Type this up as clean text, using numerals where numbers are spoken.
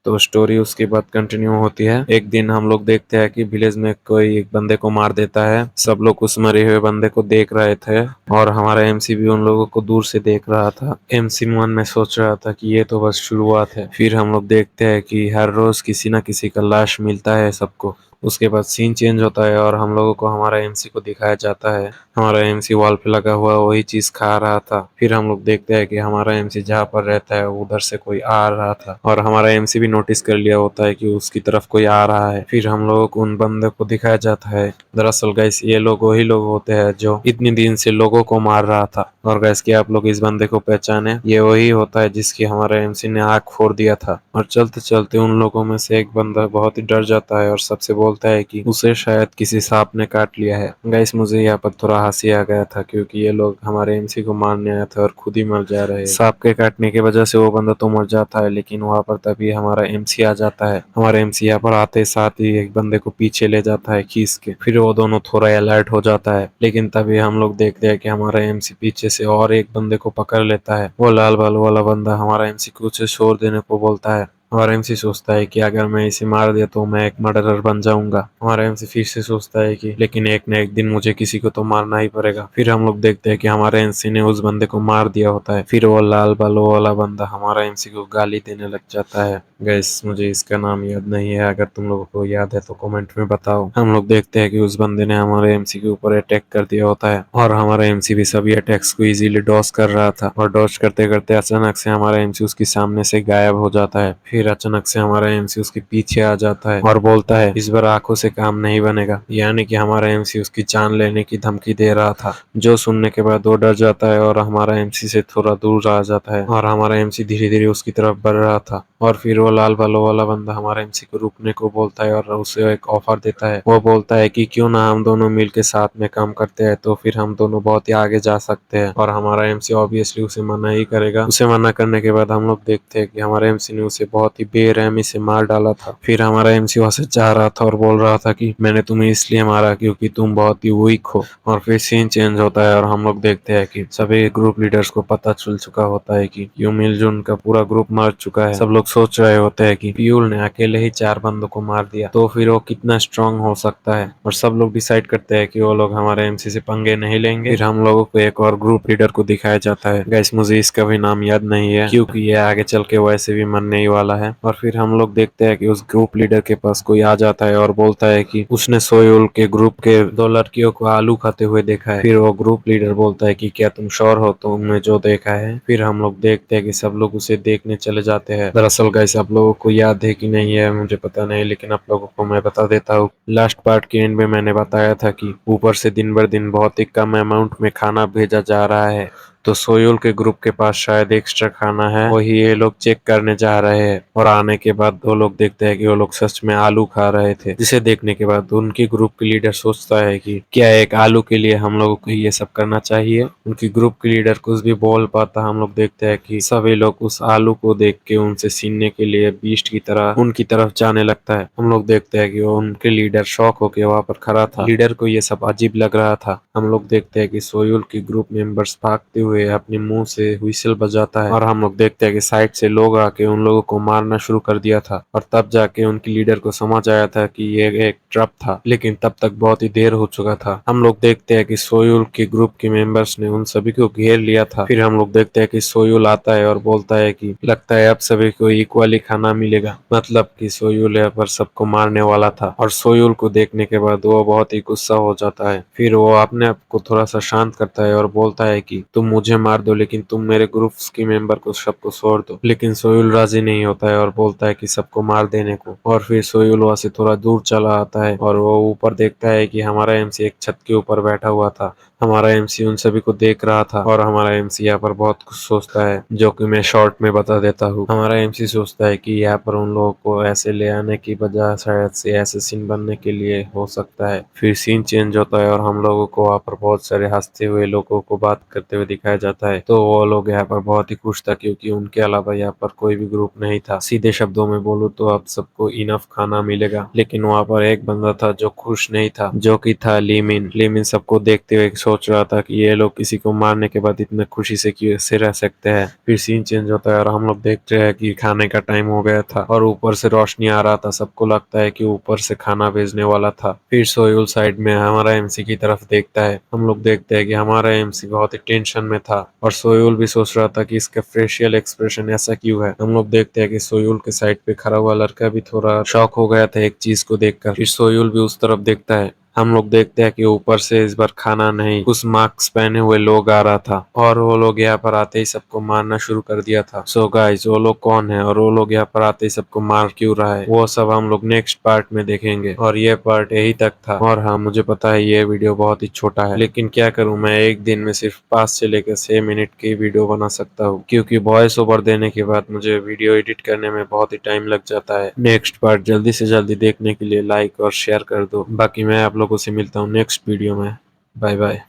तो स्टोरी उसके बाद कंटिन्यू होती है। एक दिन हम लोग देखते हैं कि विलेज में कोई एक बंदे को मार देता है। सब लोग उस मरे हुए बंदे को देख रहे थे और हमारा एमसी भी उन लोगों को दूर से देख रहा था। एमसी मन में सोच रहा था कि ये तो बस शुरुआत है। फिर हम लोग देखते हैं कि हर रोज किसी ना किसी का लाश मिलता है सबको। उसके बाद सीन चेंज होता है और हम लोगों को हमारा एमसी को दिखाया जाता है। हमारा एमसी वॉल पे लगा हुआ वही चीज खा रहा था। फिर हम लोग देखते हैं कि हमारा एमसी जहाँ पर रहता है उधर से कोई आ रहा था और हमारा एमसी भी नोटिस कर लिया होता है कि उसकी तरफ कोई आ रहा है। फिर हम लोगों को उन बंदे को दिखाया जाता है। दरअसल गैस ये लोग वही लोग होते हैं जो इतने दिन से लोगों को मार रहा था। और गैस कि आप लोग इस बंदे को पहचाने, ये वही होता है जिसकी हमारे एमसी ने आंख फोड़ दिया था। और चलते चलते उन लोगों में से एक बंदा बहुत ही डर जाता है और सबसे बोलता है कि उसे शायद किसी सांप ने काट लिया है। गैस मुझे यहाँ पर थोड़ा हंसी आ गया था क्योंकि ये लोग हमारे एमसी को मारने आए थे और खुद ही मर जा रहे हैं। सांप के काटने की वजह से वो बंदा तो मर जाता है, लेकिन वहां पर तभी हमारा एमसी आ जाता है। हमारे एमसी यहाँ पर आते साथ ही एक बंदे को पीछे ले जाता है खींच के। फिर वो दोनों थोड़ा अलर्ट हो जाता है, लेकिन तभी हम लोग देखते हैं कि हमारा एमसी पीछे से और एक बंदे को पकड़ लेता है। वो लाल बाल वाला बंदा हमारा एमसी को उसे छोड़ देने को बोलता है। हमारा एमसी सोचता है कि अगर मैं इसे मार दिया तो मैं एक मर्डरर बन जाऊंगा। हमारा एमसी फिर से सोचता है कि लेकिन एक न एक दिन मुझे किसी को तो मारना ही पड़ेगा। फिर हम लोग देखते हैं कि हमारे एमसी ने उस बंदे को मार दिया होता है। फिर वो लाल बालों वाला बंदा हमारा एमसी को गाली देने लग जाता है। गैस मुझे इसका नाम याद नहीं है, अगर तुम लोगों को याद है तो कमेंट में बताओ। हम लोग देखते हैं कि उस बंदे ने हमारे एमसी के ऊपर अटैक कर दिया होता है और हमारा एमसी भी सभी अटैक्स को इजीली डॉज कर रहा था। और डॉज करते करते अचानक से हमारा एमसी उसके सामने से गायब हो जाता है। फिर अचानक से हमारा एमसी उसके पीछे आ जाता है और बोलता है इस बार आंखों से काम नहीं बनेगा। यानी कि हमारा एमसी उसकी जान लेने की धमकी दे रहा था। जो सुनने के बाद वो डर जाता है और हमारा एमसी से थोड़ा दूर आ जाता है और हमारा एमसी धीरे धीरे उसकी तरफ बढ़ रहा था। और फिर वो लाल बालों वाला बंदा हमारे एमसी को रुकने को बोलता है और उसे एक ऑफर देता है। वो बोलता है कि क्यों ना हम दोनों मिलकर साथ में काम करते हैं तो फिर हम दोनों बहुत ही आगे जा सकते हैं। और हमारा एमसी ऑब्वियसली उसे मना ही करेगा। उसे मना करने के बाद हम लोग देखते हैं कि हमारे एमसी ने उसे बहुत ही बेरहमी से मार डाला था। फिर हमारा एमसी वहां से जा रहा था और बोल रहा था कि मैंने तुम्हें इसलिए मारा क्योंकि तुम बहुत ही वीक हो। और फिर सीन चेंज होता है और हम लोग देखते हैं कि सभी ग्रुप लीडर्स को पता चल चुका होता है कि यूमिल जुन का पूरा ग्रुप मर चुका है। सब लोग सोच रहे होते हैं कि प्यूल ने अकेले ही 4 बंदों को मार दिया तो फिर वो कितना स्ट्रांग हो सकता है। और सब लोग डिसाइड करते हैं कि वो लोग हमारे एमसी से पंगे नहीं लेंगे। फिर हम लोगों को एक और ग्रुप लीडर को दिखाया जाता है। गैस मुझे इसका भी नाम याद नहीं है क्योंकि ये आगे चल के वैसे भी मरने ही वाला है। और फिर हम लोग देखते हैं कि उस ग्रुप लीडर के पास कोई आ जाता है और बोलता है कि उसने सोयुल के ग्रुप के 2 लड़कियों को आलू खाते हुए देखा है। फिर वो ग्रुप लीडर बोलता है कि क्या तुम श्योर हो तुमने जो देखा है। फिर हम लोग देखते हैं कि सब लोग उसे देखने चले जाते हैं। दरअसल गाइस आप लोगों को याद है कि नहीं है मुझे पता नहीं, लेकिन आप लोगों को मैं बता देता हूँ। लास्ट पार्ट के एंड में मैंने बताया था कि ऊपर से दिन बर दिन बहुत ही कम अमाउंट में खाना भेजा जा रहा है, तो सोयुल के ग्रुप के पास शायद एक्स्ट्रा खाना है, वही ये लोग चेक करने जा रहे हैं। और आने के बाद वो लोग देखते हैं कि वो लोग सच में आलू खा रहे थे, जिसे देखने के बाद उनकी ग्रुप के लीडर सोचता है कि क्या एक आलू के लिए हम लोगों को ये सब करना चाहिए। उनकी ग्रुप के लीडर कुछ भी बोल पाता। हम लोग देखते हैं कि सभी लोग उस आलू को देख के उनसे छीनने के लिए बीस्ट की तरह उनकी तरफ जाने लगता है। हम लोग देखते हैं कि वो उनके लीडर शॉक होके वहां पर खड़ा था। लीडर को ये सब अजीब लग रहा था। हम लोग देखते हैं कि सोयुल के ग्रुप मेंबर्स भागते हुए अपने मुंह से व्हिसल बजाता है और हम लोग देखते हैं कि साइड से लोग आके उन लोगों को मारना शुरू कर दिया था। और तब जाके उनकी लीडर को समझ आया था कि ये एक ट्रप था, लेकिन तब तक बहुत ही देर हो चुका था। हम लोग देखते हैं कि सोयुल के ग्रुप के मेंबर्स ने उन सभी को घेर लिया था। फिर हम लोग देखते हैं कि सोयुल आता है और बोलता है कि लगता है अब सभी को इक्वली खाना मिलेगा, मतलब कि सोयुल यहाँ पर सबको मारने वाला था। और सोयुल को देखने के बाद वो बहुत ही गुस्सा हो जाता है। फिर वो अपने आप को थोड़ा सा शांत करता है और बोलता है कि तुम मुझे मार दो लेकिन तुम मेरे ग्रुप के मेंबर को सबको छोड़ दो। लेकिन सोयुल राजी नहीं होता है और बोलता है कि सबको मार देने को। और फिर सोयुल वहां से थोड़ा दूर चला आता है और वो ऊपर देखता है कि हमारा एमसी एक छत के ऊपर बैठा हुआ था। हमारा एमसी उन सभी को देख रहा था और हमारा एमसी यहाँ पर बहुत कुछ सोचता है, जो कि मैं शॉर्ट में बता देता हूँ। हमारा एमसी सोचता है कि यहाँ पर उन लोगों को ऐसे ले आने की बजाय शायद से ऐसे सीन बनने के लिए हो सकता है। फिर सीन चेंज होता है और हम लोगों को वहाँ पर बहुत सारे हंसते हुए लोगों को बात करते हुए दिखाया जाता है। तो वो लोग यहाँ पर बहुत ही खुश था क्योंकि उनके अलावा यहाँ पर कोई भी ग्रुप नहीं था। सीधे शब्दों में बोलूँ तो अब सबको इनफ खाना मिलेगा। लेकिन वहाँ पर एक बंदा था जो खुश नहीं था, जो कि था लीमिन। लीमिन सबको देखते हुए सोच रहा था कि ये लोग किसी को मारने के बाद इतने खुशी से कैसे रह सकते हैं। फिर सीन चेंज होता है और हम लोग देखते हैं कि खाने का टाइम हो गया था और ऊपर से रोशनी आ रहा था। सबको लगता है कि ऊपर से खाना भेजने वाला था। फिर सोहेल साइड में हमारा एमसी की तरफ देखता है। हम लोग देखते हैं कि हमारा एमसी बहुत ही टेंशन में था और सोहेल भी सोच रहा था कि इसका फेशियल एक्सप्रेशन ऐसा क्यों है। हम लोग देखते हैं कि सोहेल के साइड पे खड़ा हुआ लड़का भी थोड़ा शॉक हो गया था एक चीज को देखकर। फिर सोहेल भी उस तरफ देखता है। हम लोग देखते हैं कि ऊपर से इस बार खाना नहीं, कुछ मास्क पहने हुए लोग आ रहा था और वो लोग यहाँ पर आते ही सबको मारना शुरू कर दिया था। सो गाइस, वो लोग कौन है और वो लोग यहाँ पर आते ही सबको मार क्यों रहा है, वो सब हम लोग नेक्स्ट पार्ट में देखेंगे। और ये पार्ट यही तक था। और हाँ, मुझे पता है ये वीडियो बहुत ही छोटा है, लेकिन क्या करूँ, मैं एक दिन में सिर्फ 5 से लेकर 6 मिनट की वीडियो बना सकता हूँ, क्योंकि वॉइस ओवर देने के बाद मुझे वीडियो एडिट करने में बहुत ही टाइम लग जाता है। नेक्स्ट पार्ट जल्दी से जल्दी देखने के लिए लाइक और शेयर कर दो। बाकी मैं आप लोगों से मिलता हूँ नेक्स्ट वीडियो में। Bye bye.